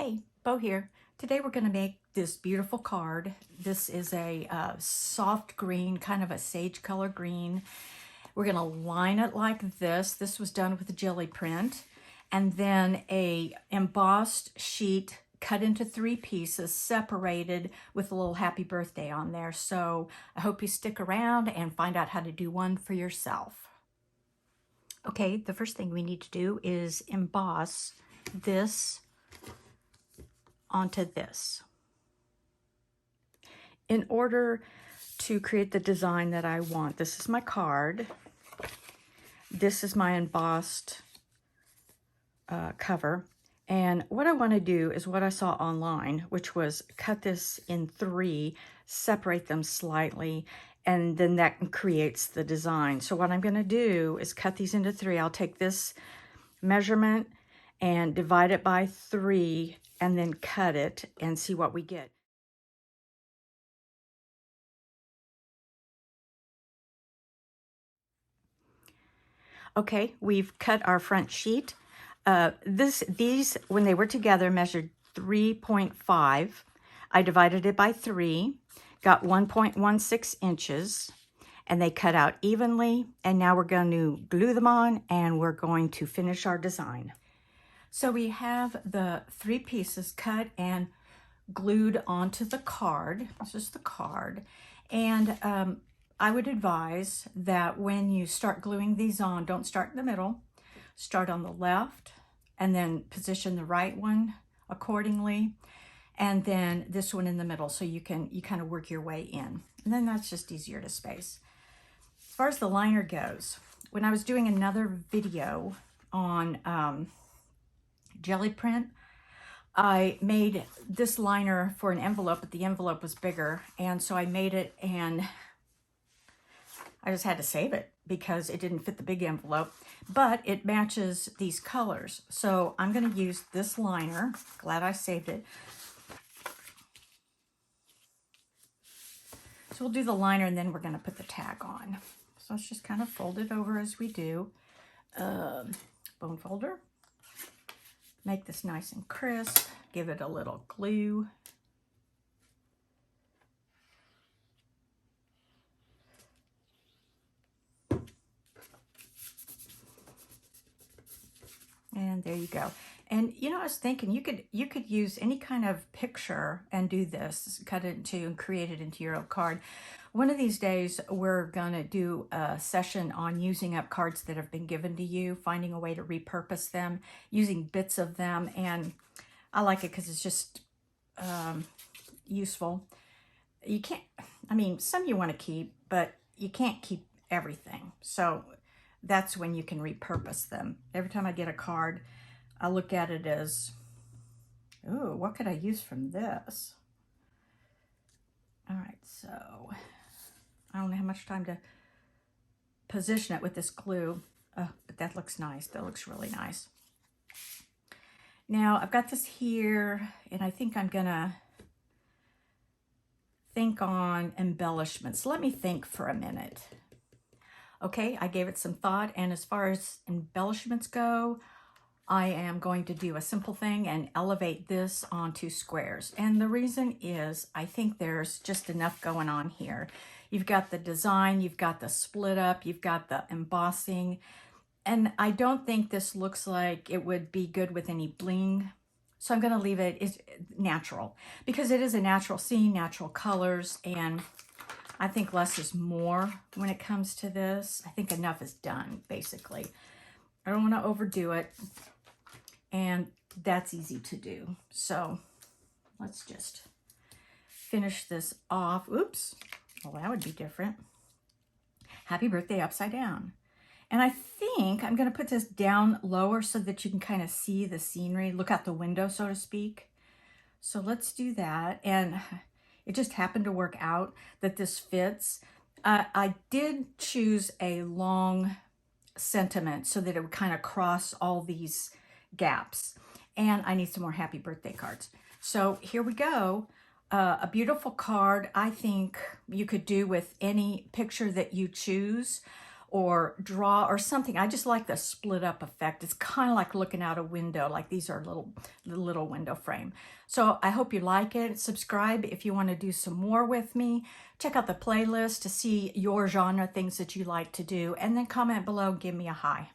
Hey, Bo here. Today we're going to make this beautiful card. This is a soft green, kind of a sage color green. We're going to line it like this. This was done with a jelly print. And then a embossed sheet cut into 3 pieces, separated with a little happy birthday on there. So I hope you stick around and find out how to do one for yourself. Okay, the first thing we need to do is emboss this onto this. In order to create the design that I want, this is my card. This is my embossed cover. And what I want to do is what I saw online, which was cut this in 3, separate them slightly, and then that creates the design. So what I'm going to do is cut these into 3. I'll take this measurement and divide it by 3 and then cut it and see what we get. Okay, we've cut our front sheet. These, when they were together, measured 3.5. I divided it by 3, got 1.16 inches, and they cut out evenly. And now we're going to glue them on, and we're going to finish our design. So we have the 3 pieces cut and glued onto the card. This is the card. And I would advise that when you start gluing these on, don't start in the middle. Start on the left and then position the right one accordingly. And then this one in the middle, so you kind of work your way in. And then that's just easier to space. As far as the liner goes, when I was doing another video on jelly print, I made this liner for an envelope, but the envelope was bigger. And so I made it, and I just had to save it because it didn't fit the big envelope, but it matches these colors. So I'm going to use this liner. Glad I saved it. So we'll do the liner, and then we're going to put the tag on. So let's just kind of fold it over as we do. Bone folder. Make this nice and crisp. Give it a little glue. And there you go. And you know, I was thinking you could use any kind of picture and do this, cut it into and create it into your own card. One of these days, we're gonna do a session on using up cards that have been given to you, finding a way to repurpose them, using bits of them. And I like it because it's just useful. You can't, I mean, some you want to keep, but you can't keep everything. So that's when you can repurpose them. Every time I get a card, I look at it as, ooh, what could I use from this? All right, so I don't have much time to position it with this glue, but that looks nice. That looks really nice. Now I've got this here, and I think I'm gonna think on embellishments. Let me think for a minute. Okay, I gave it some thought, and as far as embellishments go, I am going to do a simple thing and elevate this onto squares. And the reason is I think there's just enough going on here. You've got the design, you've got the split up, you've got the embossing, and I don't think this looks like it would be good with any bling. So I'm going to leave it natural, because it is a natural scene, natural colors, and I think less is more when it comes to this. I think enough is done, basically. I don't want to overdo it, and that's easy to do. So let's just finish this off. Oops. Well, that would be different. Happy birthday upside down. And I think I'm going to put this down lower so that you can kind of see the scenery, look out the window, so to speak. So let's do that. And it just happened to work out that this fits. I did choose a long sentiment so that it would kind of cross all these gaps. And I need some more happy birthday cards. So here we go. A beautiful card I think you could do with any picture that you choose, or draw or something. I just like the split up effect. It's kind of like looking out a window, like these are little window frame. So I hope you like it. Subscribe if you want to do some more with me. Check out the playlist to see your genre, things that you like to do, and then comment below and give me a hi.